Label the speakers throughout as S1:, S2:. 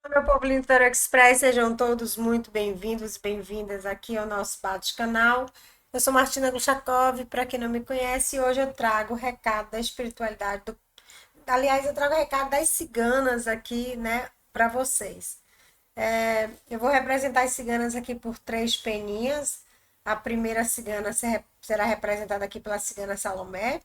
S1: Meu povo lindo do Express, sejam todos muito bem-vindos e bem-vindas aqui ao nosso bate-canal. Eu sou Martina Gluchakov, para quem não me conhece, hoje eu trago o recado da espiritualidade Aliás, eu trago o recado das ciganas aqui, né, para vocês. Eu vou representar as ciganas aqui por três peninhas. A primeira cigana será representada aqui pela cigana Salomé,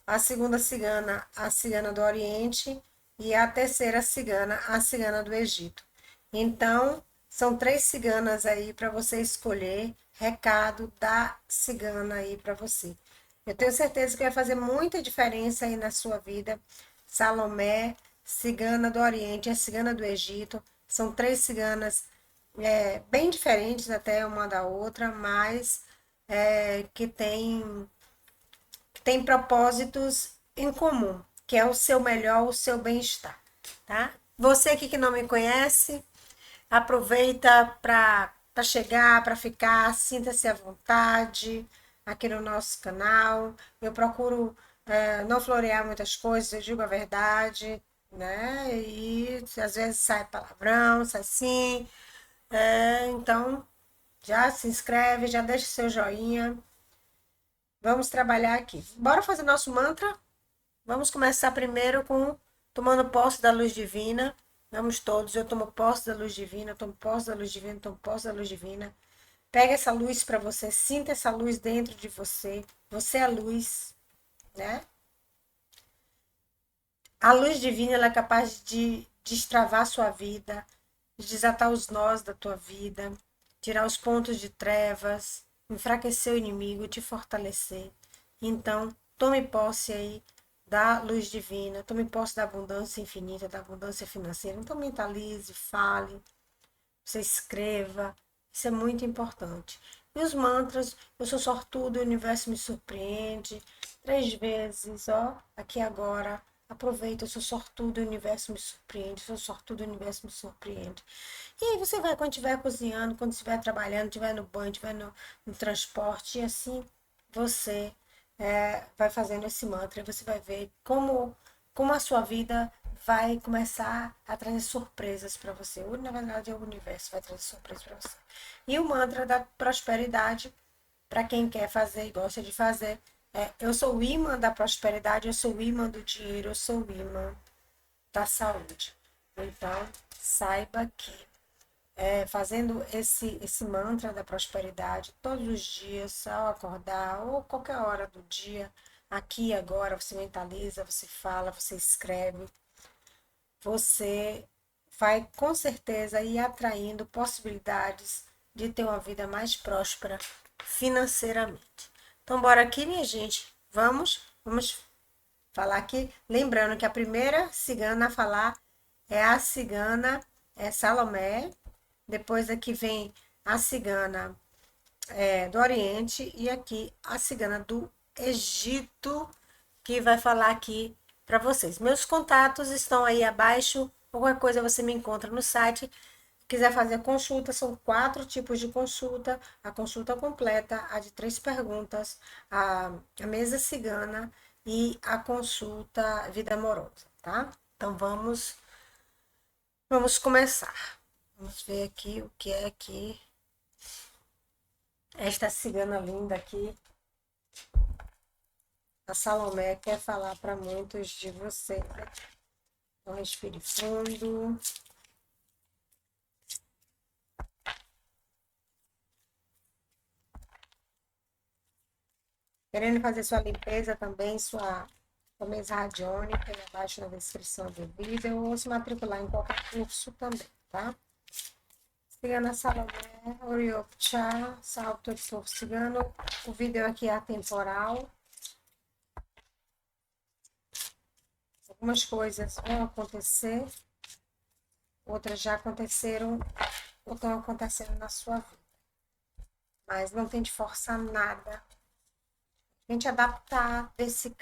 S1: a segunda cigana, a cigana do Oriente, e a terceira cigana, a cigana do Egito. Então, são três ciganas aí para você escolher. Recado da cigana aí para você. Eu tenho certeza que vai fazer muita diferença aí na sua vida. Salomé, cigana do Oriente, a cigana do Egito. São três ciganas bem diferentes até uma da outra, mas que tem propósitos em comum, que é o seu melhor, o seu bem-estar, tá? Você aqui que não me conhece, aproveita para chegar, para ficar, sinta-se à vontade aqui no nosso canal. Eu procuro não florear muitas coisas, eu digo a verdade, né? E às vezes sai palavrão, sai sim. Então, já se inscreve, já deixa seu joinha. Vamos trabalhar aqui. Bora fazer nosso mantra? Vamos começar primeiro com tomando posse da luz divina. Vamos todos, eu tomo posse da luz divina, eu tomo posse da luz divina, eu tomo posse da luz divina. Pega essa luz para você, sinta essa luz dentro de você. Você é a luz, né? A luz divina ela é capaz de destravar a sua vida, de desatar os nós da tua vida, tirar os pontos de trevas, enfraquecer o inimigo, te fortalecer. Então, tome posse aí da luz divina, tome posse da abundância infinita, da abundância financeira. Então, mentalize, fale, você escreva. Isso é muito importante. E os mantras, eu sou sortudo, o universo me surpreende. Três vezes, ó, aqui agora. Aproveita, eu sou sortudo, o universo me surpreende. Eu sou sortudo, o universo me surpreende. E aí você vai, quando estiver cozinhando, quando estiver trabalhando, estiver no banho, estiver no transporte, e assim você vai fazendo esse mantra. E você vai ver como a sua vida vai começar a trazer surpresas para você. Na verdade, o universo vai trazer surpresas para você. E o mantra da prosperidade, para quem quer fazer e gosta de fazer, eu sou o imã da prosperidade, eu sou o imã do dinheiro, eu sou o imã da saúde. Então, saiba que fazendo esse mantra da prosperidade todos os dias, ao acordar, ou qualquer hora do dia, aqui e agora, você mentaliza, você fala, você escreve, você vai com certeza ir atraindo possibilidades de ter uma vida mais próspera financeiramente. Então, bora aqui, minha gente. Vamos falar aqui. Lembrando que a primeira cigana a falar é a cigana Salomé. Depois aqui vem a cigana do Oriente e aqui a cigana do Egito, que vai falar aqui para vocês. Meus contatos estão aí abaixo. Qualquer coisa você me encontra no site. Quiser fazer consulta, são quatro tipos de consulta: a consulta completa, a de três perguntas, a mesa cigana e a consulta vida amorosa, tá? Então vamos começar. Vamos ver aqui o que é que esta cigana linda aqui, a Salomé, quer falar para muitos de vocês. Então, respire fundo. Querendo fazer sua limpeza também, sua mesa radiônica, aí abaixo na descrição do vídeo, ou se matricular em qualquer curso também, tá? Cigana Salomé, Oriopcha, salve todo povo cigano. O vídeo aqui é atemporal. Algumas coisas vão acontecer, outras já aconteceram ou estão acontecendo na sua vida. Mas não tente forçar nada. Tente adaptar, ver se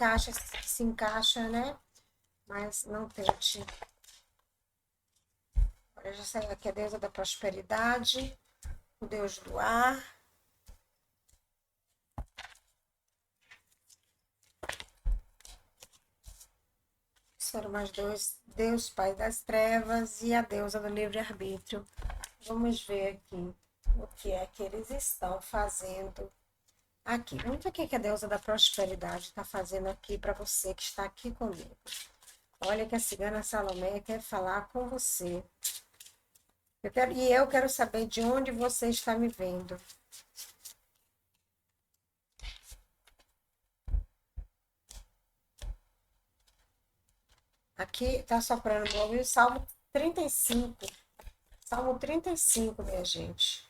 S1: encaixa, né? Mas não tente. Agora já saiu aqui a deusa da prosperidade, o deus do ar. Eram mais dois, Deus, Pai das Trevas e a deusa do livre-arbítrio. Vamos ver aqui o que é que eles estão fazendo aqui. Vamos ver o que é a deusa da prosperidade está fazendo aqui para você que está aqui comigo. Olha que a cigana Salomé quer falar com você. Eu quero saber de onde você está me vendo. Aqui está soprando no ouvido Salmo 35. Salmo 35, minha gente.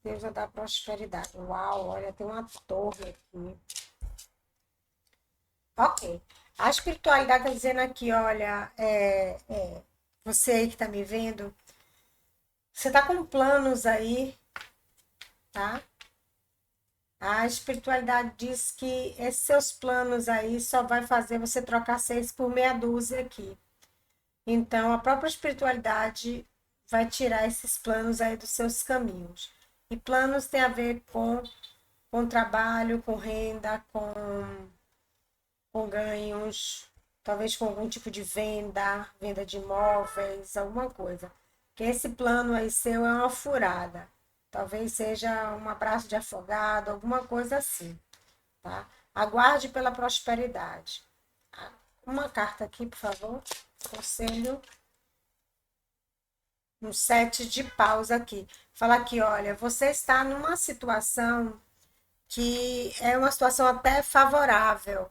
S1: Deusa da prosperidade. Uau, olha, tem uma torre aqui. Ok. A espiritualidade está dizendo aqui, olha, você aí que está me vendo, você está com planos aí, tá? A espiritualidade diz que esses seus planos aí só vai fazer você trocar 6 por meia dúzia aqui. Então, a própria espiritualidade vai tirar esses planos aí dos seus caminhos. E planos tem a ver com trabalho, com renda, com ganhos, talvez com algum tipo de venda de imóveis, alguma coisa. Que esse plano aí seu é uma furada. Talvez seja um abraço de afogado, alguma coisa assim, tá? Aguarde pela prosperidade. Uma carta aqui, por favor. Conselho. Um 7 de paus aqui. Fala aqui, olha, você está numa situação que é uma situação até favorável.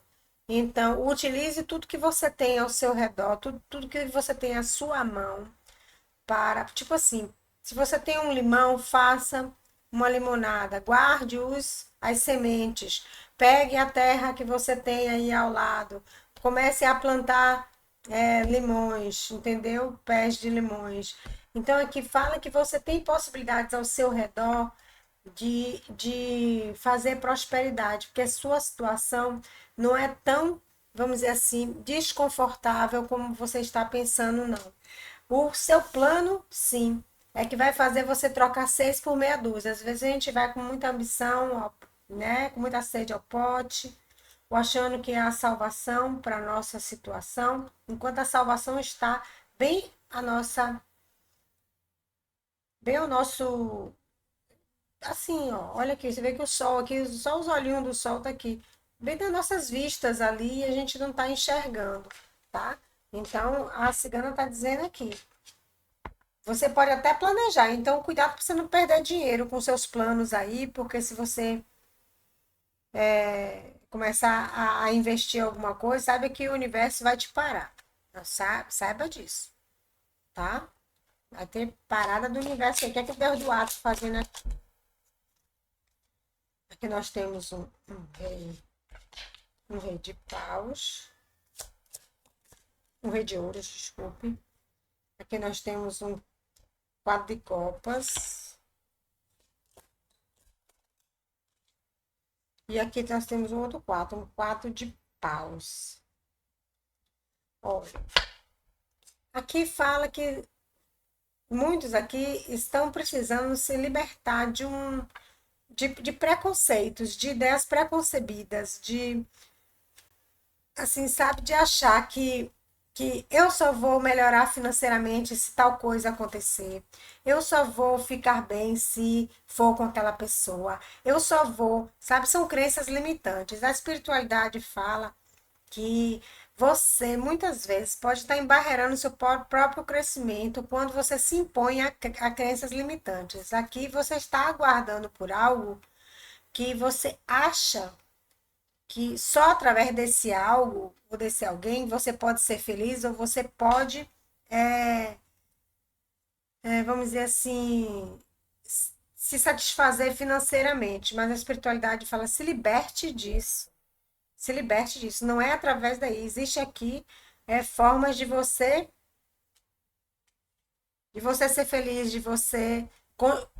S1: Então, utilize tudo que você tem ao seu redor, tudo que você tem à sua mão para, tipo assim, se você tem um limão, faça uma limonada, guarde as sementes, pegue a terra que você tem aí ao lado, comece a plantar limões, entendeu? Pés de limões. Então aqui fala que você tem possibilidades ao seu redor de fazer prosperidade, porque a sua situação não é tão, vamos dizer assim, desconfortável como você está pensando, não. O seu plano, sim, é que vai fazer você trocar 6 por meia dúzia. Às vezes a gente vai com muita ambição, né, com muita sede ao pote, ou achando que é a salvação para a nossa situação, enquanto a salvação está bem bem o nosso, assim, ó, olha aqui, você vê que o sol aqui, só os olhinhos do sol tá aqui, bem das nossas vistas ali, e a gente não tá enxergando, tá? Então, a cigana tá dizendo aqui, você pode até planejar, então cuidado para você não perder dinheiro com seus planos aí, porque se você começar a investir em alguma coisa, saiba que o universo vai te parar. Saiba disso, tá? Vai ter parada do universo aí. O que é que o Deus do Ato tá fazendo aqui? Aqui nós temos um rei de paus, um rei de ouros, desculpe. Aqui nós temos um quatro de copas. E aqui nós temos um outro quatro, um quatro de paus. Olha, aqui fala que muitos aqui estão precisando se libertar de preconceitos, de ideias preconcebidas, de, assim, sabe, de achar que eu só vou melhorar financeiramente se tal coisa acontecer. Eu só vou ficar bem se for com aquela pessoa. Eu só vou, sabe, são crenças limitantes. A espiritualidade fala que você muitas vezes pode estar embarreirando o seu próprio crescimento quando você se impõe a crenças limitantes. Aqui você está aguardando por algo que você acha que só através desse algo ou desse alguém você pode ser feliz ou você pode, é, vamos dizer assim, se satisfazer financeiramente. Mas a espiritualidade fala: se liberte disso. Se liberte disso. Não é através daí. Existe aqui formas de você ser feliz, de você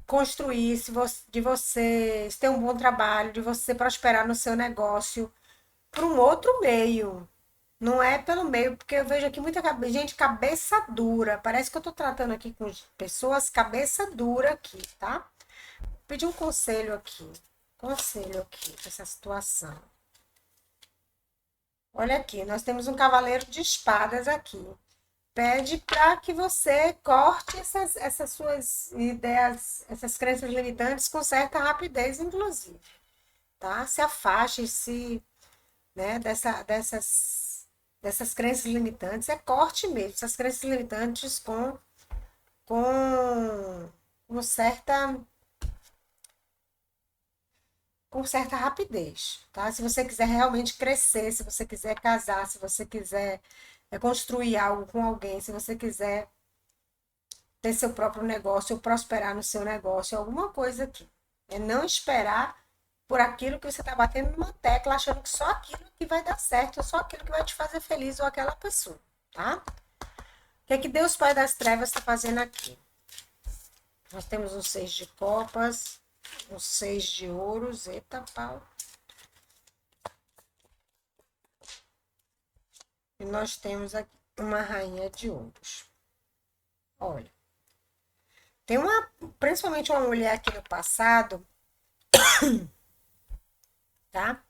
S1: construir, de você ter um bom trabalho, de você prosperar no seu negócio por um outro meio. Não é pelo meio, porque eu vejo aqui muita gente cabeça dura. Parece que eu tô tratando aqui com pessoas cabeça dura aqui, tá? Vou pedir um conselho aqui. Conselho aqui, dessa situação. Olha aqui, nós temos um cavaleiro de espadas aqui. Pede para que você corte essas suas ideias, essas crenças limitantes com certa rapidez, inclusive, tá? Se afaste, né, dessas crenças limitantes. É corte mesmo, essas crenças limitantes com, com certa, com certa rapidez, tá? Se você quiser realmente crescer, se você quiser casar, se você quiser construir algo com alguém, se você quiser ter seu próprio negócio ou prosperar no seu negócio, alguma coisa aqui. É não esperar por aquilo que você está batendo numa tecla, achando que só aquilo que vai dar certo, ou só aquilo que vai te fazer feliz ou aquela pessoa, tá? O que é que Deus Pai das Trevas está fazendo aqui? Nós temos um 6 de copas, um 6 de ouros, eita pau. E nós temos aqui uma rainha de ouros. Olha, tem principalmente uma mulher aqui no passado, tá?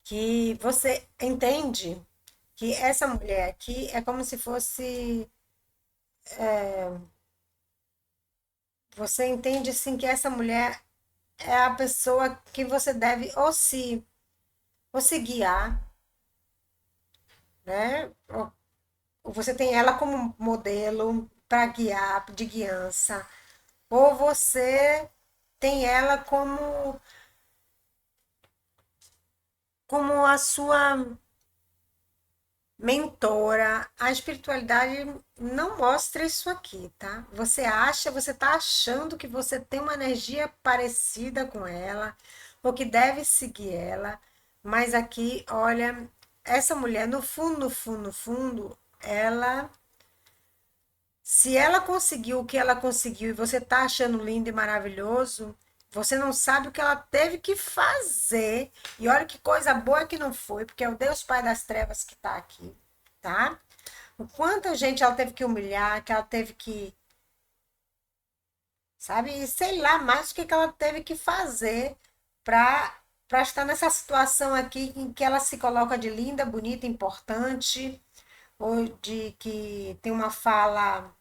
S1: Que você entende que essa mulher aqui é como se fosse. Você entende assim que essa mulher é a pessoa que você deve ou se guiar, né? Ou você tem ela como modelo para guiar, de guiança, ou você tem ela como a sua mentora. A espiritualidade não mostra isso aqui, tá? Você tá achando que você tem uma energia parecida com ela, ou que deve seguir ela, mas aqui, olha, essa mulher, no fundo, no fundo, no fundo, se ela conseguiu o que ela conseguiu e você tá achando lindo e maravilhoso, você não sabe o que ela teve que fazer. E olha que coisa boa que não foi, porque é o Deus Pai das Trevas que tá aqui, tá? O quanto gente ela teve que humilhar, que ela teve que, sabe? E sei lá mais o que que ela teve que fazer para estar nessa situação aqui em que ela se coloca de linda, bonita, importante, ou de que tem uma fala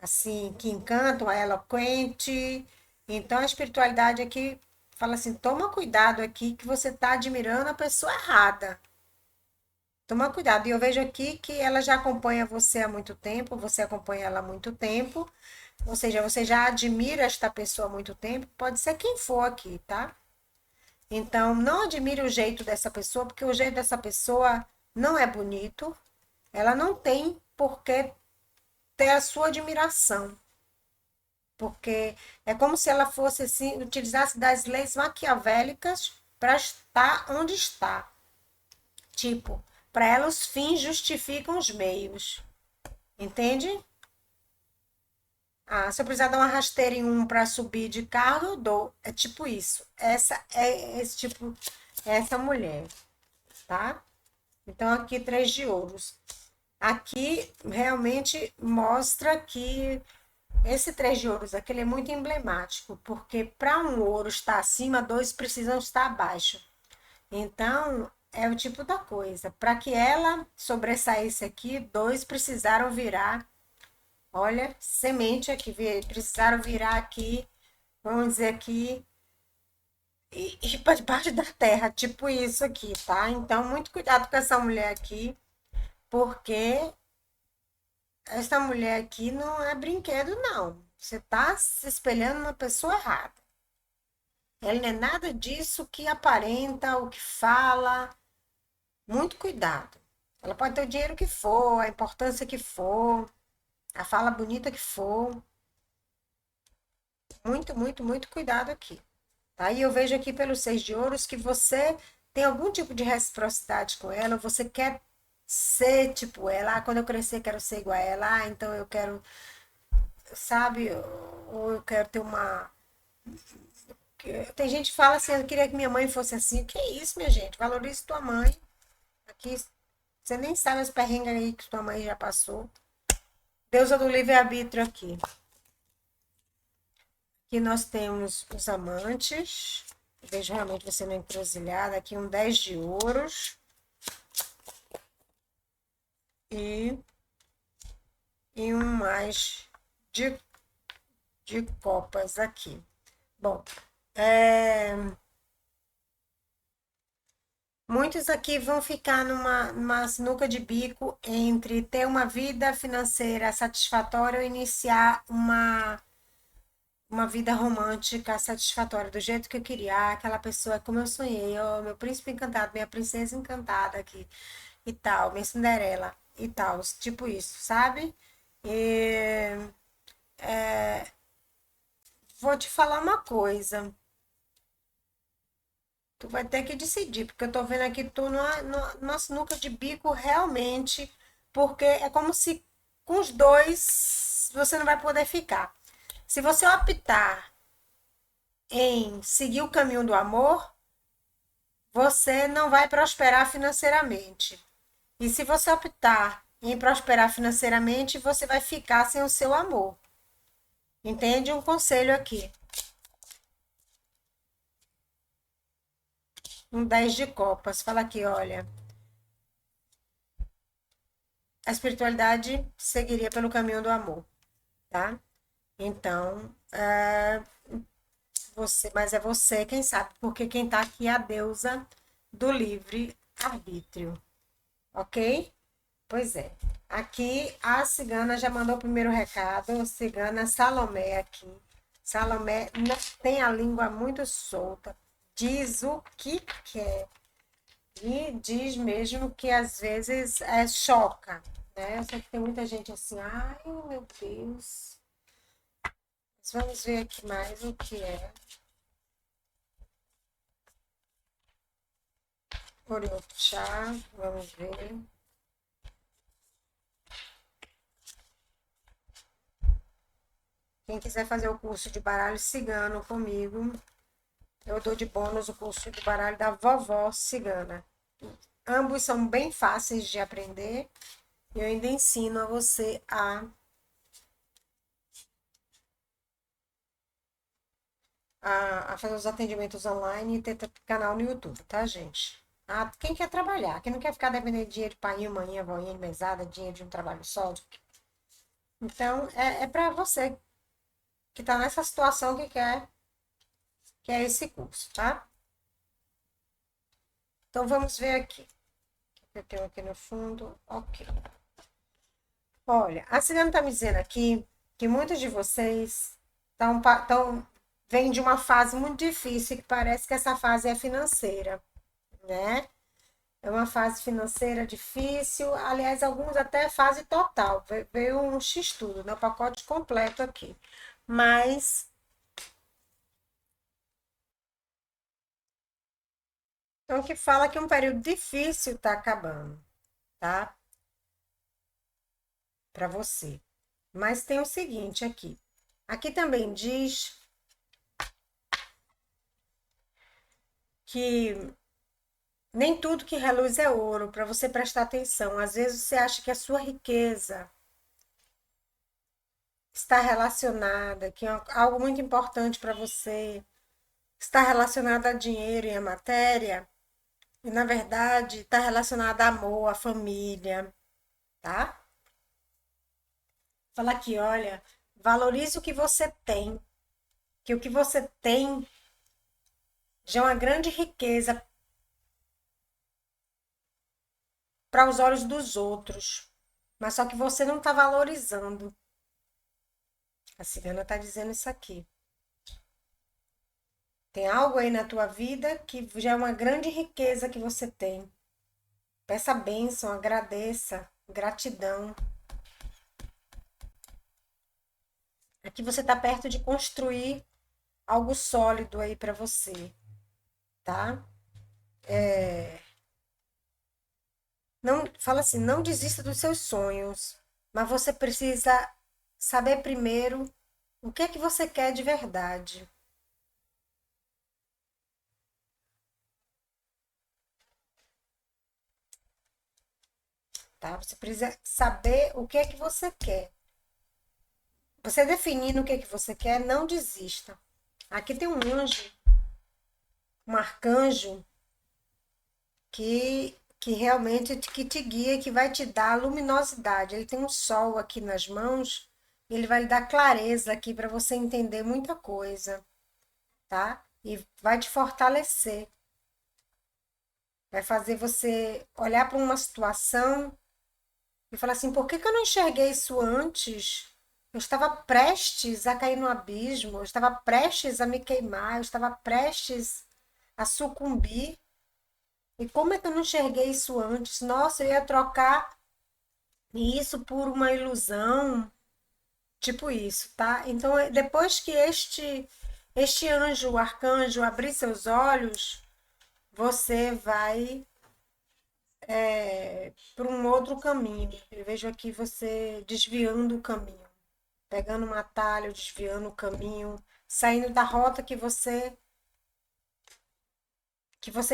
S1: assim que encanta, uma eloquente. Então a espiritualidade aqui fala assim: toma cuidado aqui que você está admirando a pessoa errada. Toma cuidado. E eu vejo aqui que ela já acompanha você há muito tempo, você acompanha ela há muito tempo, ou seja, você já admira esta pessoa há muito tempo, pode ser quem for aqui, tá? Então, não admire o jeito dessa pessoa, porque o jeito dessa pessoa não é bonito, ela não tem por que ter a sua admiração, porque é como se ela fosse assim, utilizasse das leis maquiavélicas para estar onde está. Tipo, para ela os fins justificam os meios. Entende? Ah, se eu precisar dar uma rasteira em um para subir de carro, eu dou. É tipo isso. Essa é esse tipo, é essa mulher, tá? Então aqui 3 de ouros. Aqui realmente mostra que esse 3 de ouros aqui ele é muito emblemático, porque para um ouro estar acima, dois precisam estar abaixo. Então, é o tipo da coisa. Para que ela sobressaísse aqui, dois precisaram virar. Olha, semente aqui, precisaram virar aqui, vamos dizer aqui, e para debaixo da terra, tipo isso aqui, tá? Então, muito cuidado com essa mulher aqui, porque essa mulher aqui não é brinquedo, não. Você tá se espelhando numa pessoa errada. Ela não é nada disso que aparenta, o que fala. Muito cuidado. Ela pode ter o dinheiro que for, a importância que for, a fala bonita que for. Muito, muito, muito cuidado aqui. Tá? E eu vejo aqui pelos 6 de ouros que você tem algum tipo de reciprocidade com ela, você quer ser tipo ela. Ah, quando eu crescer, quero ser igual a ela. Ah, então eu quero, sabe? Ou eu quero ter uma. Tem gente que fala assim: eu queria que minha mãe fosse assim. Que é isso, minha gente? Valorize tua mãe. Aqui, você nem sabe as perrengas aí que tua mãe já passou. Deusa do livre-arbítrio aqui. Aqui nós temos os amantes Vejo realmente você na encruzilhada. Aqui um 10 de ouros. E, e um mais de, de copas aqui. Bom, muitos aqui vão ficar numa sinuca de bico entre ter uma vida financeira satisfatória ou iniciar uma vida romântica satisfatória, do jeito que eu queria. Ah, aquela pessoa é como eu sonhei, ó, meu príncipe encantado, minha princesa encantada aqui e tal, minha Cinderela e tal, tipo isso, sabe? E vou te falar uma coisa. Tu vai ter que decidir, porque eu tô vendo aqui tu numa sinuca de bico realmente, porque é como se com os dois você não vai poder ficar. Se você optar em seguir o caminho do amor, você não vai prosperar financeiramente. E se você optar em prosperar financeiramente, você vai ficar sem o seu amor. Entende? Um conselho aqui. Um 10 de copas. Fala aqui, olha. A espiritualidade seguiria pelo caminho do amor, tá? Então, mas é você quem sabe, porque quem tá aqui é a deusa do livre arbítrio, ok? Pois é. Aqui a cigana já mandou o primeiro recado, a cigana Salomé aqui. Salomé não tem a língua muito solta, diz o que quer e diz mesmo que às vezes choca, né? Eu sei que tem muita gente assim, ai meu Deus. Mas vamos ver aqui mais o que é. Orixá, vamos ver. Quem quiser fazer o curso de baralho cigano comigo, eu dou de bônus o curso de baralho da vovó cigana. Ambos são bem fáceis de aprender. E eu ainda ensino a você a fazer os atendimentos online e ter canal no YouTube, tá, gente? Quem quer trabalhar, quem não quer ficar dependendo de dinheiro de pai, mãe, avóinha de mesada, dinheiro de um trabalho só. Então, é para você que tá nessa situação que é esse curso, tá? Então, vamos ver aqui. O que eu tenho aqui no fundo? Ok. Olha, a Cigana tá me dizendo aqui que muitos de vocês vêm de uma fase muito difícil, que parece que essa fase é financeira, né? É uma fase financeira difícil, aliás, alguns até fase total. Veio um X-tudo, né? O pacote completo aqui. Mas, então, que fala que um período difícil tá acabando, tá? Para você. Mas tem o seguinte aqui. Aqui também diz que nem tudo que reluz é ouro, para você prestar atenção. Às vezes você acha que a sua riqueza está relacionada, que é algo muito importante para você, está relacionada a dinheiro e a matéria, e na verdade está relacionada a amor, a família, tá? Fala aqui, olha, valorize o que você tem, que o que você tem já é uma grande riqueza para os olhos dos outros, mas só que você não está valorizando. A cigana está dizendo isso aqui. Tem algo aí na tua vida que já é uma grande riqueza que você tem. Peça bênção, agradeça, gratidão. Aqui você está perto de construir algo sólido aí para você, tá? Não, fala assim, não desista dos seus sonhos, mas você precisa saber primeiro o que é que você quer de verdade, tá? Você precisa saber o que é que você quer. Você definindo o que é que você quer, não desista. Aqui tem um anjo um arcanjo que realmente que te guia, que vai te dar luminosidade. Ele tem um sol aqui nas mãos, ele vai lhe dar clareza aqui para você entender muita coisa, tá? E vai te fortalecer. Vai fazer você olhar para uma situação e falar assim: por que que eu não enxerguei isso antes? Eu estava prestes a cair no abismo, eu estava prestes a me queimar, eu estava prestes a sucumbir. E como é que eu não enxerguei isso antes? Nossa, eu ia trocar isso por uma ilusão, tipo isso, tá? Então, depois que este anjo, o arcanjo, abrir seus olhos, você vai para um outro caminho. Eu vejo aqui você desviando o caminho, pegando um atalho, desviando o caminho, saindo da rota que você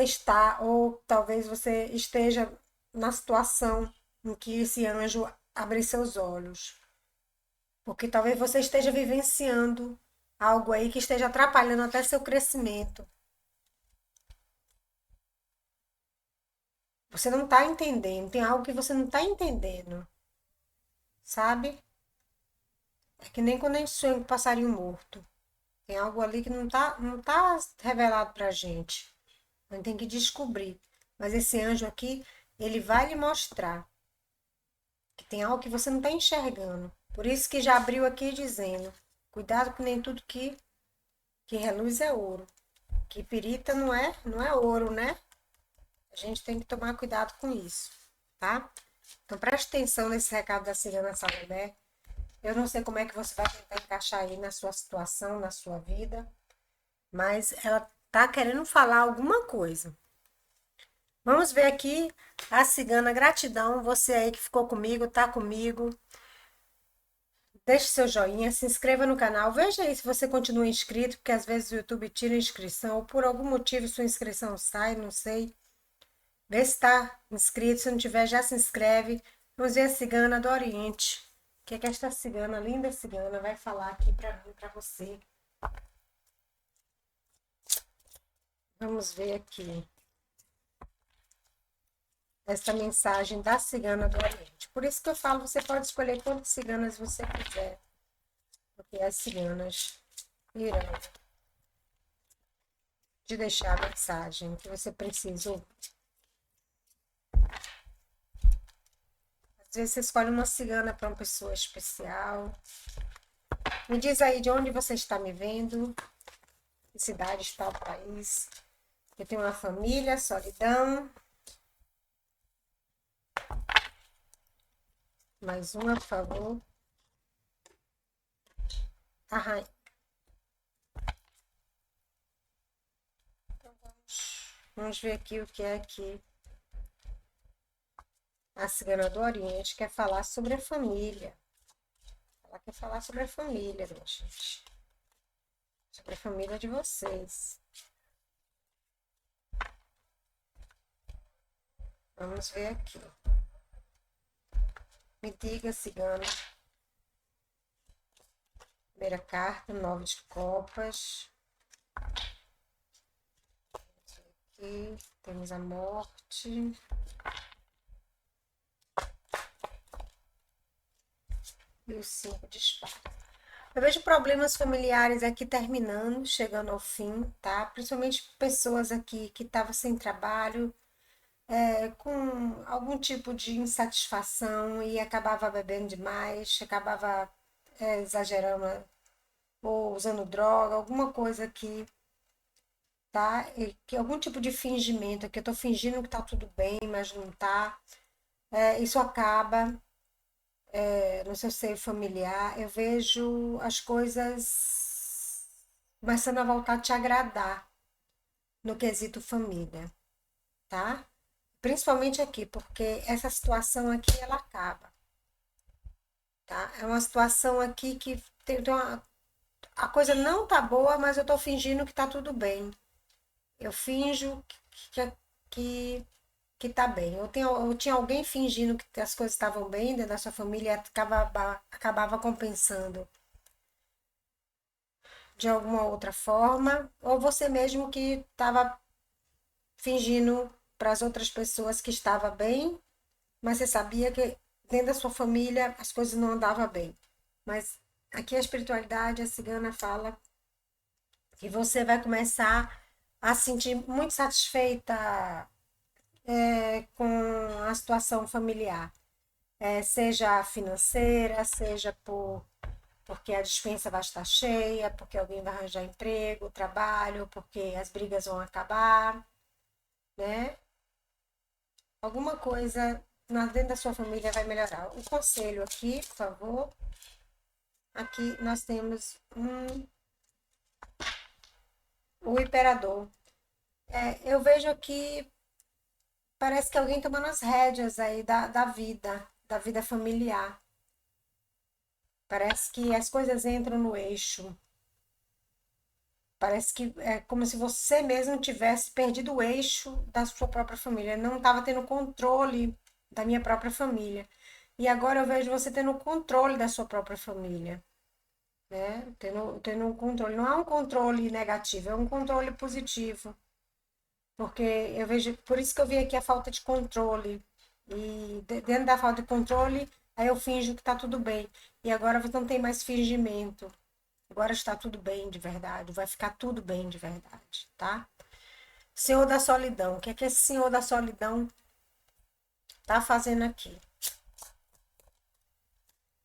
S1: está, ou talvez você esteja na situação em que esse anjo abre seus olhos. Porque talvez você esteja vivenciando algo aí que esteja atrapalhando até seu crescimento. Você não está entendendo, tem algo que você não está entendendo, sabe? É que nem quando a gente sonha com um passarinho morto. Tem algo ali que não tá revelado pra gente. A gente tem que descobrir. Mas esse anjo aqui, ele vai lhe mostrar que tem algo que você não está enxergando. Por isso que já abriu aqui dizendo: cuidado que nem tudo que reluz é ouro. Que pirita não é ouro, né? A gente tem que tomar cuidado com isso, tá? Então preste atenção nesse recado da Cigana Salomé. Eu não sei como é que você vai tentar encaixar aí na sua situação, na sua vida, mas ela tá querendo falar alguma coisa. Vamos ver aqui a Cigana, gratidão, você aí que ficou comigo, tá comigo. Deixe seu joinha, se inscreva no canal, veja aí se você continua inscrito, porque às vezes o YouTube tira a inscrição, ou por algum motivo sua inscrição sai, não sei. Vê se está inscrito, se não tiver, já se inscreve. Vamos ver a cigana do Oriente. O que é que esta cigana, linda cigana, vai falar aqui para mim, para você. Vamos ver aqui essa mensagem da cigana do Oriente. Por isso que eu falo, você pode escolher quantas ciganas você quiser, porque as ciganas irão te deixar a mensagem que você precisa ouvir. Às vezes você escolhe uma cigana para uma pessoa especial. Me diz aí de onde você está me vendo, que cidade está o país. Eu tenho uma família, solidão. Mais uma, por favor. A rainha. Então vamos ver aqui o que é que a cigana do Oriente quer falar sobre a família. Ela quer falar sobre a família, minha gente. Sobre a família de vocês. Vamos ver aqui. Me diga, cigana. Primeira carta, 9 de copas. Aqui temos a morte. E o 5 de espadas. Eu vejo problemas familiares aqui terminando, chegando ao fim, tá? Principalmente pessoas aqui que estavam sem trabalho, com algum tipo de insatisfação e acabava bebendo demais, acabava exagerando ou usando droga, alguma coisa aqui, tá? E que algum tipo de fingimento, que eu tô fingindo que tá tudo bem, mas não tá. Isso acaba no seu seio familiar. Eu vejo as coisas começando a voltar a te agradar no quesito família, tá? Principalmente aqui, porque essa situação aqui ela acaba, tá? É uma situação aqui que a coisa não tá boa, mas eu tô fingindo que tá tudo bem. Eu finjo que, que, que tá bem. Eu tinha alguém fingindo que as coisas estavam bem dentro da sua família e acabava compensando de alguma outra forma, ou você mesmo que estava fingindo para as outras pessoas que estava bem, mas você sabia que dentro da sua família as coisas não andavam bem. Mas aqui a espiritualidade, a cigana fala que você vai começar a se sentir muito satisfeita com a situação familiar, seja financeira, seja porque a despensa vai estar cheia, porque alguém vai arranjar emprego, trabalho, porque as brigas vão acabar, né? Alguma coisa dentro da sua família vai melhorar. O conselho aqui, por favor. Aqui nós temos o imperador. Eu vejo aqui, parece que alguém tomando as rédeas aí da vida familiar. Parece que as coisas entram no eixo. Parece que é como se você mesmo tivesse perdido o eixo da sua própria família. Não estava tendo controle da minha própria família. E agora eu vejo você tendo controle da sua própria família, né? Tendo um controle. Não é um controle negativo, é um controle positivo. Porque eu vejo, por isso que eu vi aqui a falta de controle. E dentro da falta de controle, aí eu finjo que tá tudo bem. E agora você não tem mais fingimento. Agora está tudo bem de verdade, vai ficar tudo bem de verdade, tá? Senhor da solidão, o que é que esse senhor da solidão tá fazendo aqui?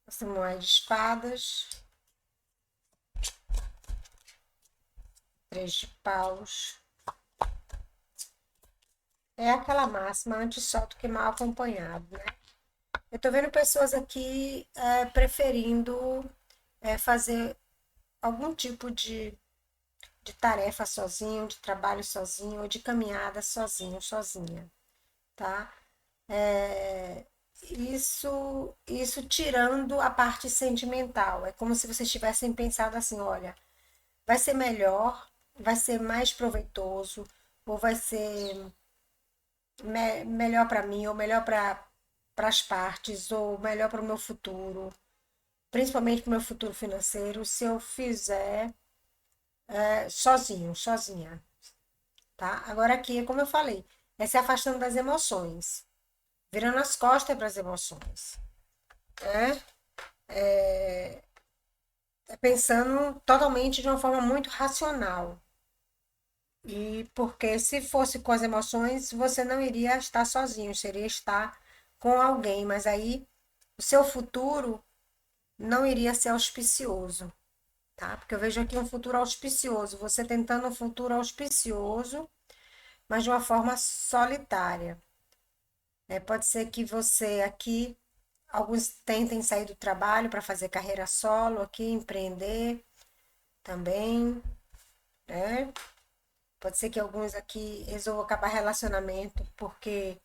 S1: Samuel de espadas, três de paus. É aquela máxima, antes só do que mal acompanhado, né? Eu tô vendo pessoas aqui preferindo fazer algum tipo de tarefa sozinho, de trabalho sozinho, ou de caminhada sozinho, sozinha, tá? É, isso tirando a parte sentimental. É como se vocês tivessem pensado assim, olha, vai ser melhor, vai ser mais proveitoso, ou vai ser melhor para mim, ou melhor para as partes, ou melhor para o meu futuro, principalmente para o meu futuro financeiro, se eu fizer sozinho, sozinha, tá? Agora aqui, como eu falei, é se afastando das emoções, virando as costas para as emoções, né? Pensando totalmente de uma forma muito racional. E porque se fosse com as emoções, você não iria estar sozinho, seria estar com alguém, mas aí o seu futuro não iria ser auspicioso, tá? Porque eu vejo aqui um futuro auspicioso, você tentando um futuro auspicioso, mas de uma forma solitária. Pode ser que você aqui, alguns tentem sair do trabalho para fazer carreira solo aqui, empreender também, né? Pode ser que alguns aqui resolvam acabar relacionamento porque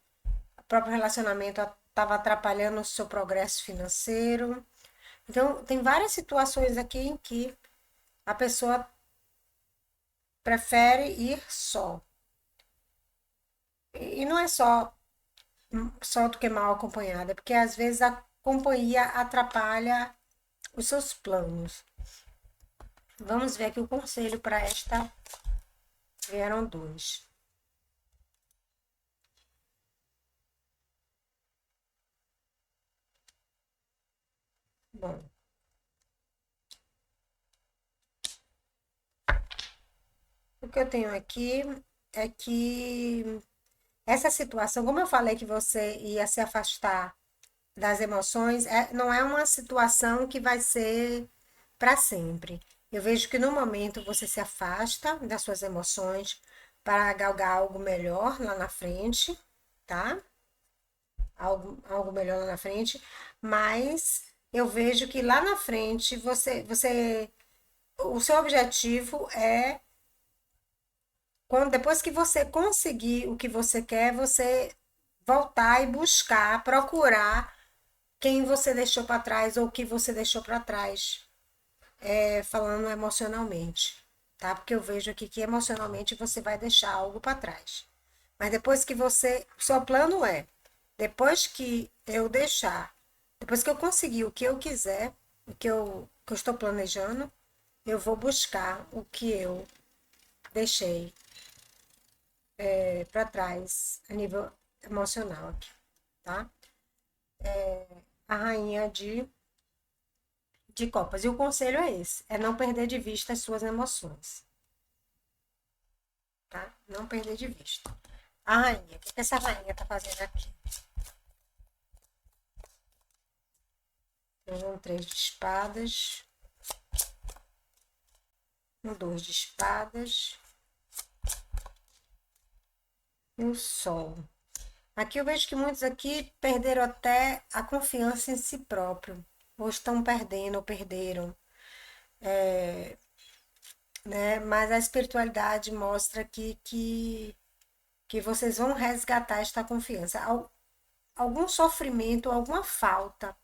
S1: o próprio relacionamento estava atrapalhando o seu progresso financeiro. Então, tem várias situações aqui em que a pessoa prefere ir só. E não é só do que mal acompanhada, porque às vezes a companhia atrapalha os seus planos. Vamos ver aqui o conselho para esta. Vieram dois. Bom, o que eu tenho aqui é que essa situação, como eu falei que você ia se afastar das emoções, não é uma situação que vai ser para sempre. Eu vejo que no momento você se afasta das suas emoções para galgar algo melhor lá na frente, tá? Algo melhor lá na frente, mas eu vejo que lá na frente o seu objetivo é quando depois que você conseguir o que você quer, você voltar e buscar, procurar quem você deixou para trás ou o que você deixou para trás, falando emocionalmente, tá? Porque eu vejo aqui que emocionalmente você vai deixar algo para trás. Mas depois que o seu plano é, depois que eu deixar, depois que eu conseguir o que eu quiser, que eu estou planejando, eu vou buscar o que eu deixei para trás a nível emocional aqui, tá? A rainha de copas. E o conselho é esse: é não perder de vista as suas emoções, tá? Não perder de vista. A rainha, o que essa rainha tá fazendo aqui? Tem um três de espadas, um dois de espadas e o sol. Aqui eu vejo que muitos aqui perderam até a confiança em si próprio. Ou estão perdendo, ou perderam, né? Mas a espiritualidade mostra aqui que vocês vão resgatar esta confiança. Algum sofrimento, alguma falta.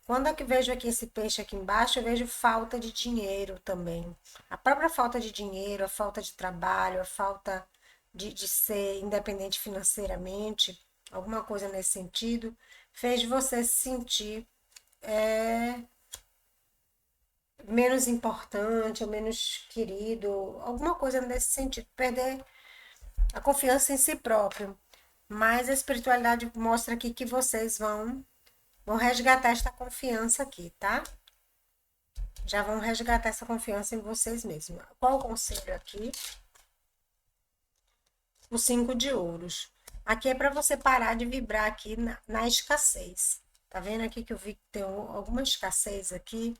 S1: Quando eu vejo aqui esse peixe aqui embaixo, eu vejo falta de dinheiro também. A própria falta de dinheiro, a falta de trabalho, a falta de ser independente financeiramente, alguma coisa nesse sentido, fez você se sentir menos importante ou menos querido, alguma coisa nesse sentido, perder a confiança em si próprio. Mas a espiritualidade mostra aqui que vocês vão resgatar esta confiança aqui, tá? Já vão resgatar essa confiança em vocês mesmos. Qual o conselho aqui? O cinco de ouros. Aqui é para você parar de vibrar aqui na escassez. Tá vendo aqui que eu vi que tem alguma escassez aqui,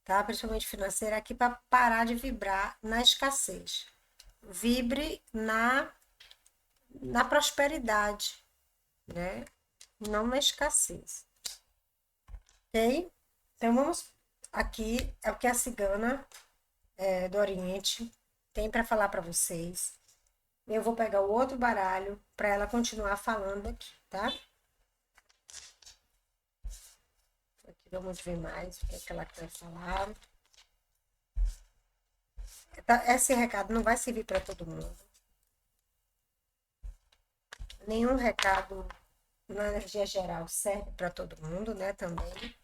S1: tá? Principalmente financeira, aqui para parar de vibrar na escassez. Vibre na prosperidade, né? Não na escassez. Ok? Então vamos aqui é o que a cigana do Oriente tem para falar para vocês. Eu vou pegar o outro baralho para ela continuar falando aqui, tá? Aqui vamos ver mais o que é que ela quer falar. Esse recado não vai servir para todo mundo. Nenhum recado na energia geral serve para todo mundo, né? Também.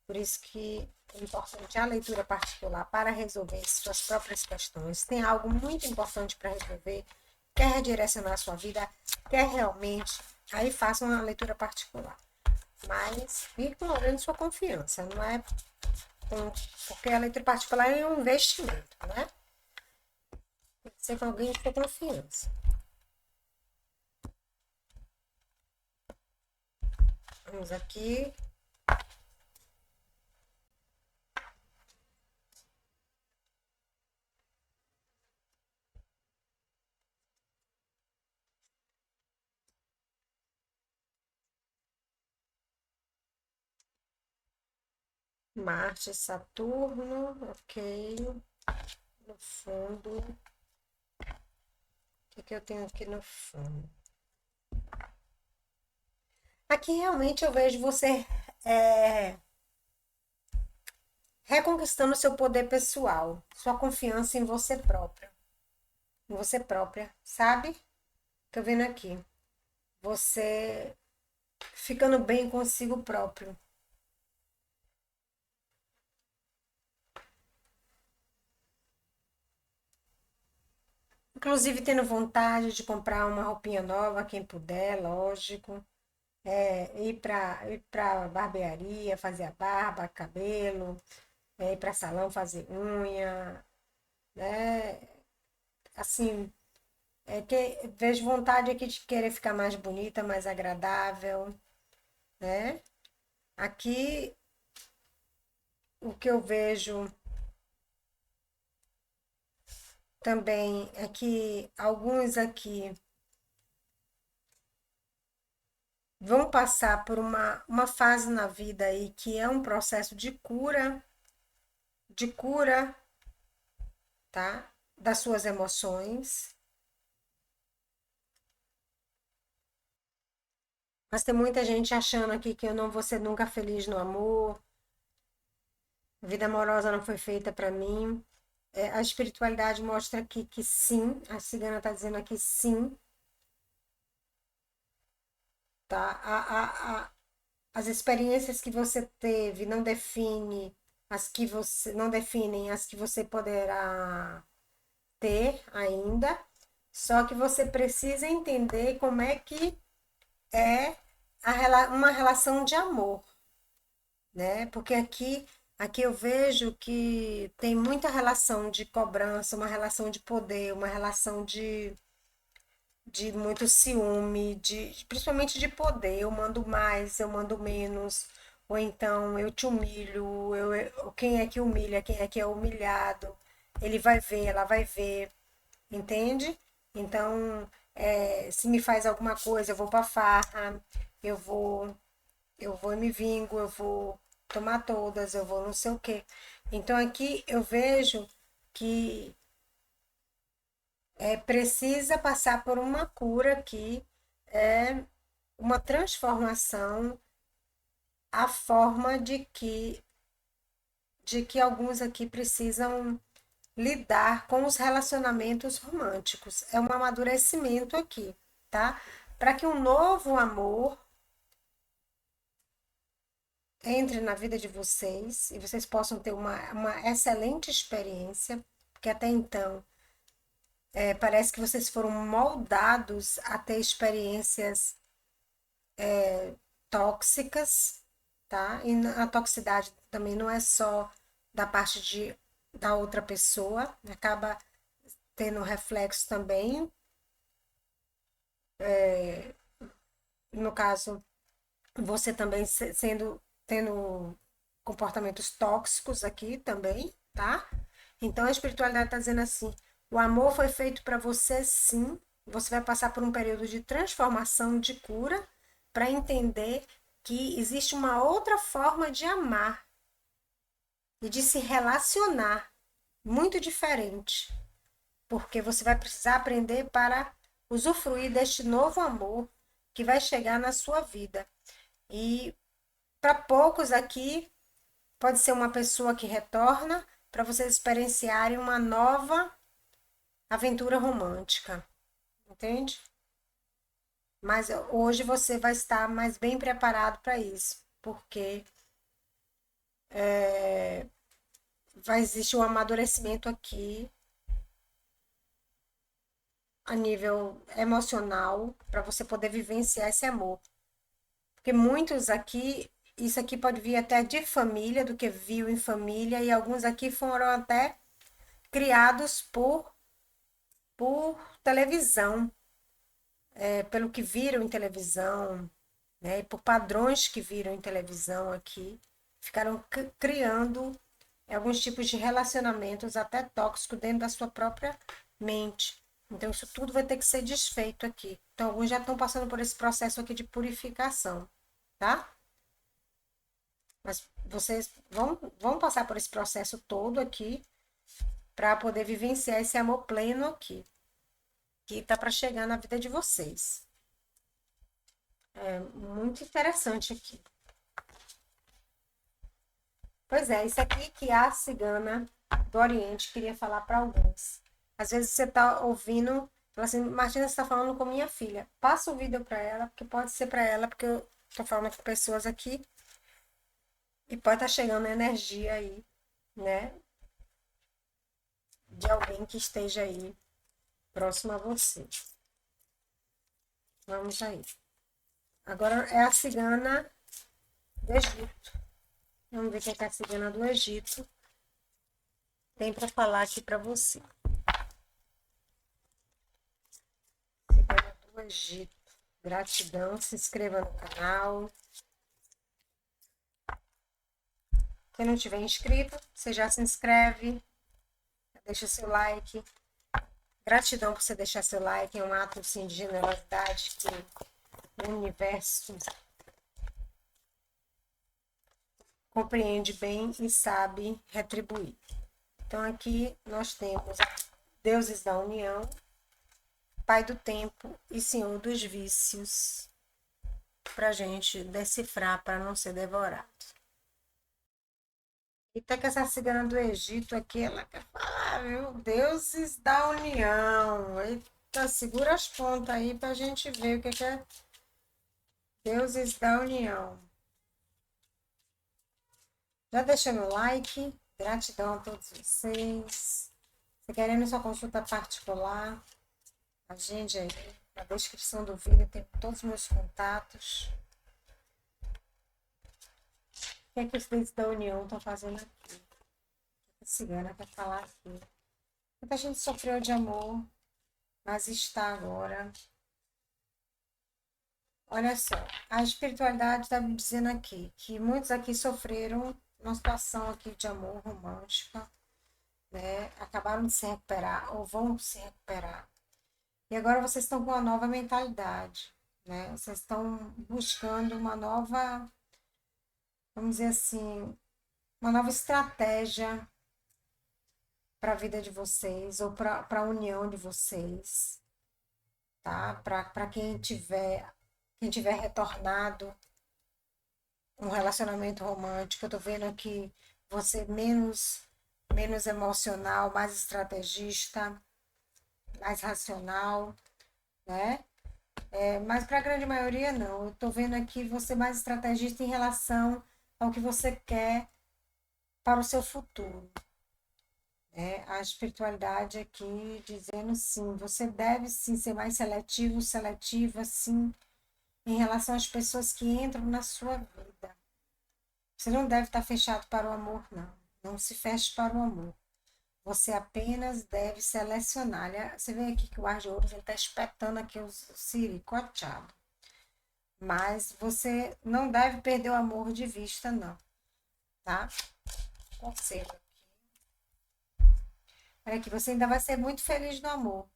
S1: Por isso que é importante a leitura particular para resolver suas próprias questões. Tem algo muito importante para resolver, quer redirecionar a sua vida, quer realmente, aí faça uma leitura particular. Mas fique com sua confiança, não é? Porque a leitura particular é um investimento, né? Tem que ser com alguém de sua confiança. Vamos aqui. Marte, Saturno, ok. No fundo. O que eu tenho aqui no fundo? Aqui realmente eu vejo você reconquistando seu poder pessoal, sua confiança em você própria. Em você própria, sabe? Tô vendo aqui. Você ficando bem consigo próprio. Inclusive tendo vontade de comprar uma roupinha nova, quem puder, lógico. Ir pra barbearia, fazer a barba, cabelo, ir pra salão fazer unha, né? Assim, vejo vontade aqui de querer ficar mais bonita, mais agradável, né? Aqui o que eu vejo também é que alguns aqui vão passar por uma fase na vida aí que é um processo de cura, tá? Das suas emoções. Mas tem muita gente achando aqui que eu não vou ser nunca feliz no amor, a vida amorosa não foi feita para mim. A espiritualidade mostra aqui que sim, a cigana está dizendo aqui sim, tá? As experiências que você teve não definem as que você poderá ter ainda, Só que você precisa entender como é que é uma relação de amor, né? Porque aqui eu vejo que tem muita relação de cobrança, uma relação de poder, uma relação de muito ciúme, principalmente de poder. Eu mando mais, eu mando menos, ou então eu te humilho, quem é que humilha, quem é que é humilhado. Ele vai ver, ela vai ver, entende? Então, se me faz alguma coisa, eu vou pra farra, eu vou, eu vou e me vingo, eu vou tomar todas, eu vou não sei o quê. Então aqui eu vejo que precisa passar por uma cura aqui, é uma transformação, a forma de que alguns aqui precisam lidar com os relacionamentos românticos. É um amadurecimento aqui, tá? Para que um novo amor entre na vida de vocês e vocês possam ter uma excelente experiência, porque até então parece que vocês foram moldados a ter experiências tóxicas, tá? E a toxicidade também não é só da parte da outra pessoa, acaba tendo reflexo também, no caso, você também tendo comportamentos tóxicos aqui também, tá? Então a espiritualidade está dizendo assim: o amor foi feito para você, sim. Você vai passar por um período de transformação, de cura, para entender que existe uma outra forma de amar e de se relacionar muito diferente, porque você vai precisar aprender para usufruir deste novo amor que vai chegar na sua vida. E para poucos aqui, pode ser uma pessoa que retorna para vocês experienciarem uma nova aventura romântica, entende? Mas hoje você vai estar mais bem preparado para isso, porque vai existir um amadurecimento aqui a nível emocional para você poder vivenciar esse amor. Porque muitos aqui, isso aqui pode vir até de família, do que viu em família, e alguns aqui foram até criados por televisão, pelo que viram em televisão, né, e por padrões que viram em televisão aqui, ficaram criando alguns tipos de relacionamentos até tóxicos dentro da sua própria mente. Então, isso tudo vai ter que ser desfeito aqui. Então, alguns já estão passando por esse processo aqui de purificação, tá? Mas vocês vão passar por esse processo todo aqui para poder vivenciar esse amor pleno aqui, que tá para chegar na vida de vocês. É muito interessante aqui. Pois é, isso aqui que a cigana do Oriente queria falar para alguns. Às vezes você tá ouvindo, fala assim, Martina, você tá falando com minha filha. Passa o vídeo para ela, porque pode ser para ela, porque eu tô falando com pessoas aqui e pode estar chegando energia aí, né, de alguém que esteja aí próximo a você. Vamos aí. Agora é a cigana do Egito. Vamos ver o que a cigana do Egito tem para falar aqui para você. Cigana do Egito. Gratidão, se inscreva no canal. Quem não tiver inscrito, você já se inscreve, deixa seu like. Gratidão por você deixar seu like, é um ato assim, de generosidade que o universo compreende bem e sabe retribuir. Então aqui nós temos deuses da união, pai do tempo e senhor dos vícios, para gente decifrar para não ser devorado. E tá que essa cigana do Egito aqui, ela quer falar, viu? Deuses da união. Eita, segura as pontas aí pra gente ver o que é deuses da união. Já deixou meu like? Gratidão a todos vocês. Se querendo sua consulta particular, Agende aí. Na descrição do vídeo tem todos os meus contatos. O que é que os dentes da União estão fazendo aqui? A cigana quer falar aqui. Muita gente sofreu de amor, mas está agora. Olha só, a espiritualidade está me dizendo aqui que muitos aqui sofreram uma situação aqui de amor romântica, né? Acabaram de se recuperar ou vão se recuperar. E agora vocês estão com uma nova mentalidade, né? Vocês estão buscando uma nova, vamos dizer assim, uma nova estratégia para a vida de vocês ou para a união de vocês, tá? Para quem tiver retornado um relacionamento romântico, eu tô vendo aqui você menos emocional, mais estrategista, mais racional, né? Mas para a grande maioria não. Eu tô vendo aqui você mais estrategista em relação ao que você quer para o seu futuro. A espiritualidade aqui dizendo sim, você deve sim ser mais seletivo, seletiva, sim, em relação às pessoas que entram na sua vida. Você não deve estar fechado para o amor, não. Não se feche para o amor. Você apenas deve selecionar. Você vê aqui que o ar de ouros está espetando aqui o siricoteado. Mas você não deve perder o amor de vista, não. Tá? Conselho aqui. Olha aqui, você ainda vai ser muito feliz no amor.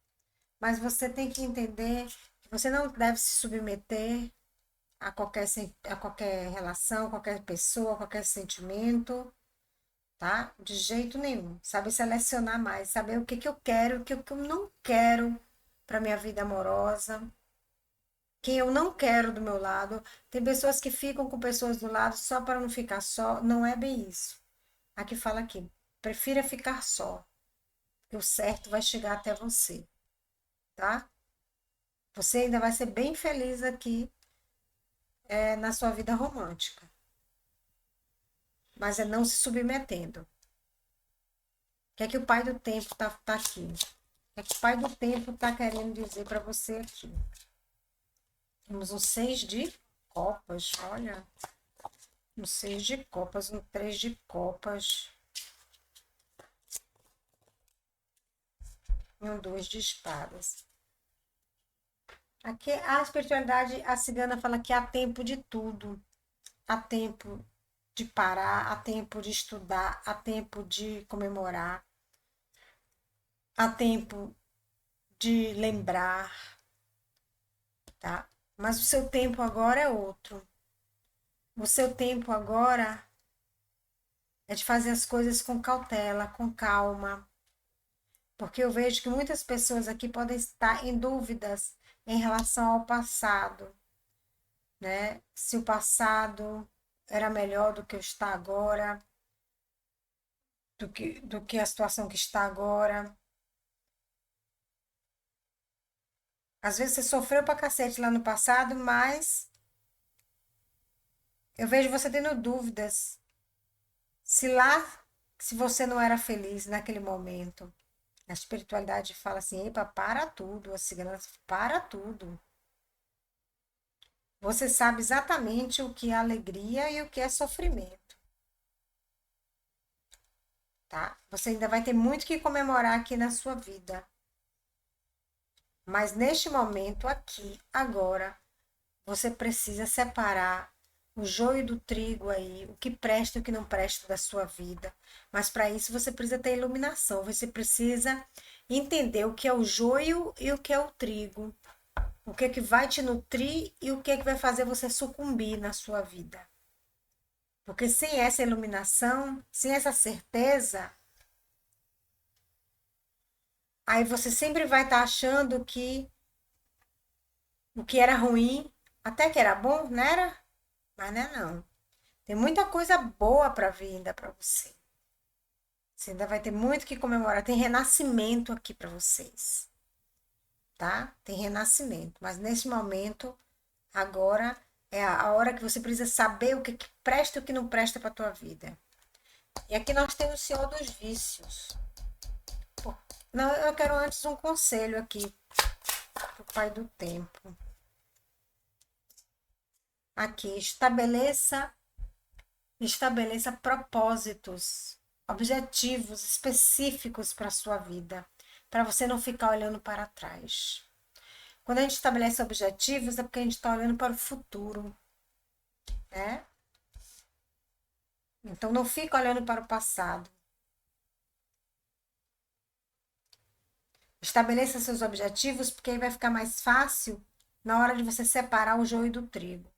S1: Mas você tem que entender que você não deve se submeter a qualquer relação, a qualquer pessoa, a qualquer sentimento, tá? De jeito nenhum. Saber selecionar mais, saber o que que eu quero, o que eu não quero para minha vida amorosa, quem eu não quero do meu lado. Tem pessoas que ficam com pessoas do lado só para não ficar só, não é bem isso. Aqui fala aqui, prefira ficar só, que o certo vai chegar até você, tá? Você ainda vai ser bem feliz aqui na sua vida romântica, mas é não se submetendo. O que é que o pai do tempo tá aqui? O que é que o pai do tempo tá querendo dizer para você aqui? Temos um 6 de copas, olha. Um 6 de copas, um 3 de copas. E um 2 de espadas. Aqui a espiritualidade, a cigana fala que há tempo de tudo. Há tempo de parar, há tempo de estudar, há tempo de comemorar, há tempo de lembrar, tá? Mas o seu tempo agora é outro. O seu tempo agora é de fazer as coisas com cautela, com calma, porque eu vejo que muitas pessoas aqui podem estar em dúvidas em relação ao passado, né? Se o passado era melhor do que está agora, do que a situação que está agora. Às vezes você sofreu pra cacete lá no passado, mas eu vejo você tendo dúvidas se lá, se você não era feliz naquele momento. A espiritualidade fala assim: epa, para tudo. A cigana para tudo. Você sabe exatamente o que é alegria e o que é sofrimento, tá? Você ainda vai ter muito que comemorar aqui na sua vida. Mas neste momento aqui, agora, você precisa separar o joio do trigo aí, o que presta e o que não presta da sua vida. Mas para isso você precisa ter iluminação, você precisa entender o que é o joio e o que é o trigo. O que é que vai te nutrir e o que é que vai fazer você sucumbir na sua vida. Porque sem essa iluminação, sem essa certeza, aí você sempre vai estar achando que o que era ruim, até que era bom, não era? Mas não é não. Tem muita coisa boa para vir ainda para você. Você ainda vai ter muito que comemorar. Tem renascimento aqui para vocês, tá? Tem renascimento. Mas nesse momento, agora é a hora que você precisa saber o que presta e o que não presta para tua vida. E aqui nós temos o Senhor dos Vícios. Não, eu quero antes um conselho aqui O pai do tempo. Aqui, estabeleça propósitos, objetivos específicos para a sua vida, para você não ficar olhando para trás. Quando a gente estabelece objetivos, é porque a gente está olhando para o futuro, né? Então não fica olhando para o passado. Estabeleça seus objetivos, porque aí vai ficar mais fácil na hora de você separar o joio do trigo.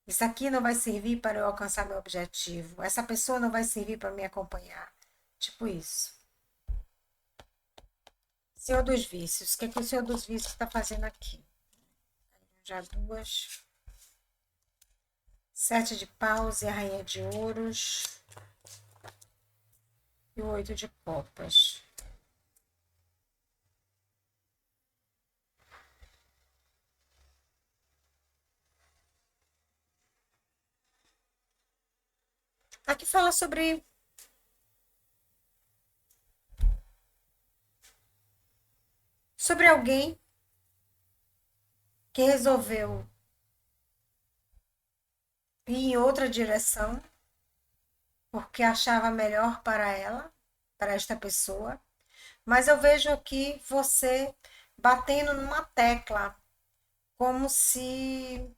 S1: Isso aqui não vai servir para eu alcançar meu objetivo. Essa pessoa não vai servir para me acompanhar. Tipo isso. Senhor dos Vícios. O que é que o Senhor dos Vícios está fazendo aqui? Já duas. Sete de paus e a rainha de ouros. E o 8 de copas. Aqui fala sobre alguém que resolveu ir em outra direção porque achava melhor para ela, para esta pessoa. Mas eu vejo aqui você batendo numa tecla, como se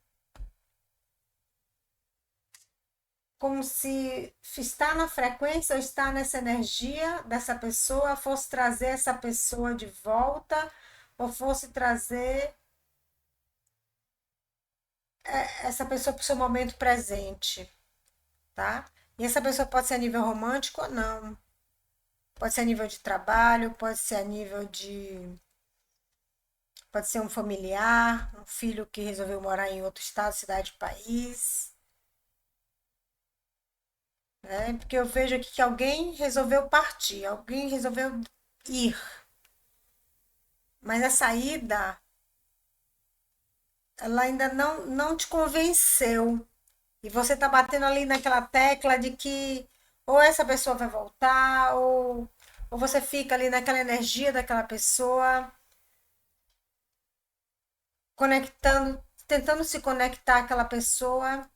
S1: estar na frequência ou estar nessa energia dessa pessoa fosse trazer essa pessoa de volta ou fosse trazer essa pessoa para o seu momento presente, tá? E essa pessoa pode ser a nível romântico ou não. Pode ser a nível de trabalho, pode ser a nível de. Pode ser um familiar, um filho que resolveu morar em outro estado, cidade, país. Né? Porque eu vejo aqui que alguém resolveu partir, alguém resolveu ir. Mas a saída, ela ainda não te convenceu. E você tá batendo ali naquela tecla de que ou essa pessoa vai voltar, ou você fica ali naquela energia daquela pessoa, conectando, tentando se conectar àquela pessoa,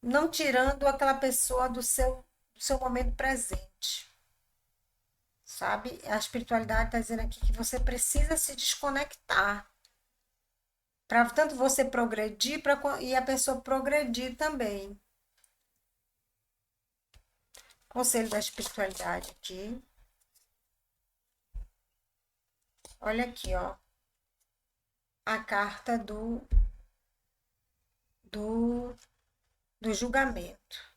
S1: não tirando aquela pessoa do seu momento presente. Sabe? A espiritualidade está dizendo aqui que você precisa se desconectar. Para tanto você progredir e a pessoa progredir também. Conselho da espiritualidade aqui. Olha aqui, ó. A carta do, do julgamento.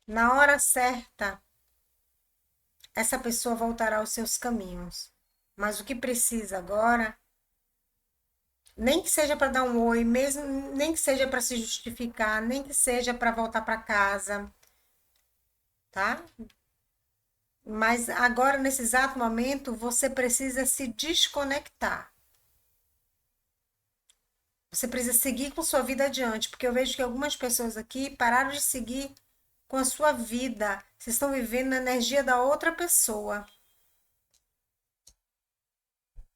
S1: Na hora certa, essa pessoa voltará aos seus caminhos. Mas o que precisa agora, nem que seja para dar um oi, mesmo, nem que seja para se justificar, nem que seja para voltar para casa, tá? Mas agora, nesse exato momento, você precisa se desconectar. Você precisa seguir com sua vida adiante, porque eu vejo que algumas pessoas aqui pararam de seguir com a sua vida. Vocês estão vivendo na energia da outra pessoa.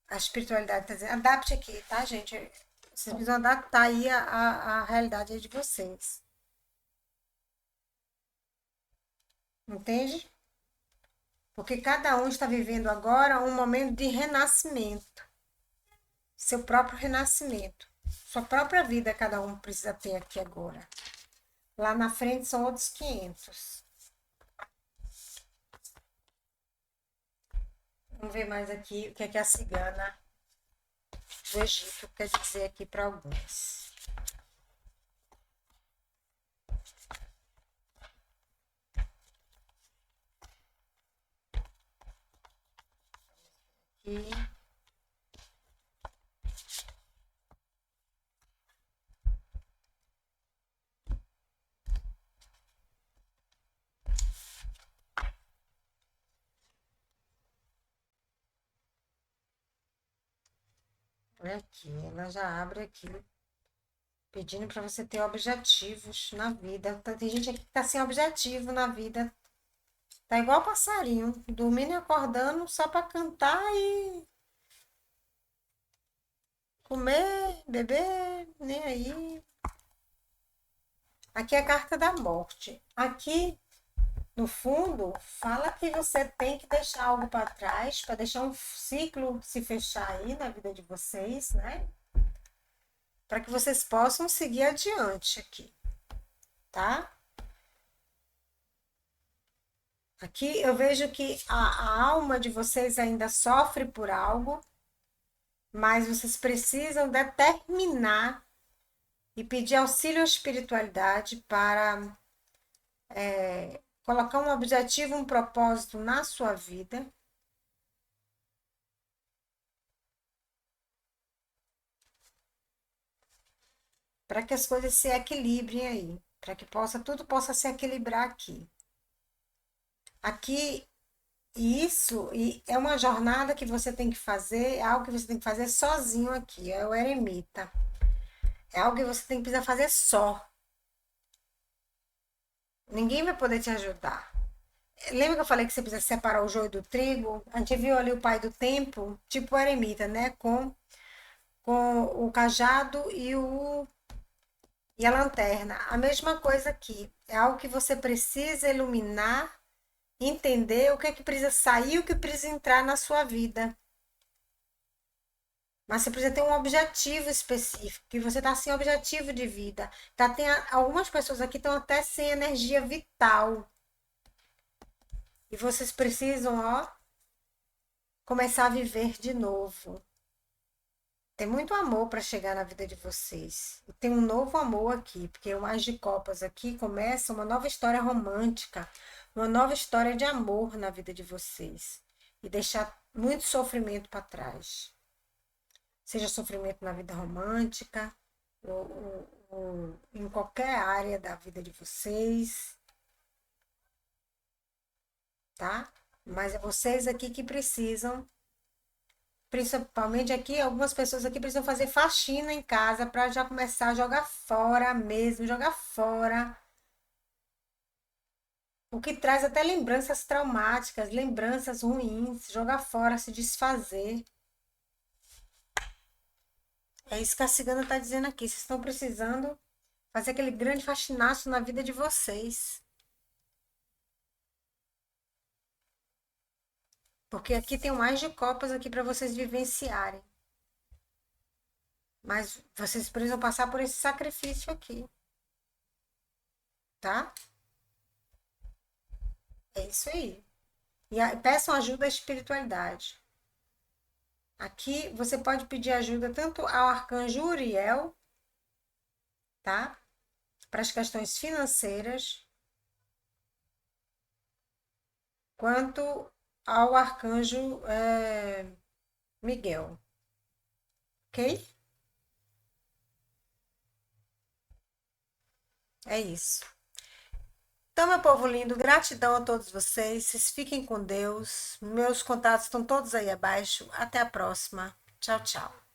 S1: A espiritualidade está dizendo, adapte aqui, tá, gente? Vocês precisam adaptar aí a realidade aí de vocês. Entende? Porque cada um está vivendo agora um momento de renascimento. Seu próprio renascimento. Sua própria vida cada um precisa ter aqui agora. Lá na frente são outros 500. Vamos ver mais aqui o que é que a cigana do Egito quer dizer aqui para alguns. Aqui. Olha aqui, ela já abre aqui, pedindo para você ter objetivos na vida. Tem gente aqui que está sem objetivo na vida. Tá igual passarinho, dormindo e acordando só para cantar e comer, beber, nem aí. Aqui é a carta da morte. Aqui no fundo, fala que você tem que deixar algo para trás, para deixar um ciclo se fechar aí na vida de vocês, né? Para que vocês possam seguir adiante aqui, tá? Aqui eu vejo que a alma de vocês ainda sofre por algo, mas vocês precisam determinar e pedir auxílio à espiritualidade para colocar um objetivo, um propósito na sua vida. Para que as coisas se equilibrem aí, para que tudo possa se equilibrar aqui. Aqui, isso e é uma jornada que você tem que fazer, é algo que você tem que fazer sozinho aqui, é o eremita. É algo que você tem que precisar fazer só. Ninguém vai poder te ajudar. Lembra que eu falei que você precisa separar o joio do trigo? A gente viu ali o pai do tempo, tipo o eremita, né? Com o cajado e a lanterna. A mesma coisa aqui. É algo que você precisa iluminar, entender o que é que precisa sair, o que precisa entrar na sua vida. Mas você precisa ter um objetivo específico, que você está sem objetivo de vida. Algumas pessoas aqui estão até sem energia vital. E vocês precisam, ó, começar a viver de novo. Tem muito amor para chegar na vida de vocês. E tem um novo amor aqui, porque o Ás de Copas aqui começa uma nova história romântica, uma nova história de amor na vida de vocês. E deixar muito sofrimento para trás. Seja sofrimento na vida romântica, ou em qualquer área da vida de vocês, tá? Mas é vocês aqui que precisam, principalmente aqui, algumas pessoas aqui precisam fazer faxina em casa para já começar a jogar fora mesmo, jogar fora. O que traz até lembranças traumáticas, lembranças ruins, jogar fora, se desfazer. É isso que a cigana está dizendo aqui. Vocês estão precisando fazer aquele grande faxinaço na vida de vocês. Porque aqui tem mais de copas aqui para vocês vivenciarem. Mas vocês precisam passar por esse sacrifício aqui, tá? É isso aí. Peçam ajuda à espiritualidade. Aqui você pode pedir ajuda tanto ao arcanjo Uriel, tá? Para as questões financeiras, quanto ao arcanjo Miguel, ok? É isso. Então, meu povo lindo, gratidão a todos vocês. Vocês fiquem com Deus. Meus contatos estão todos aí abaixo. Até a próxima. Tchau, tchau.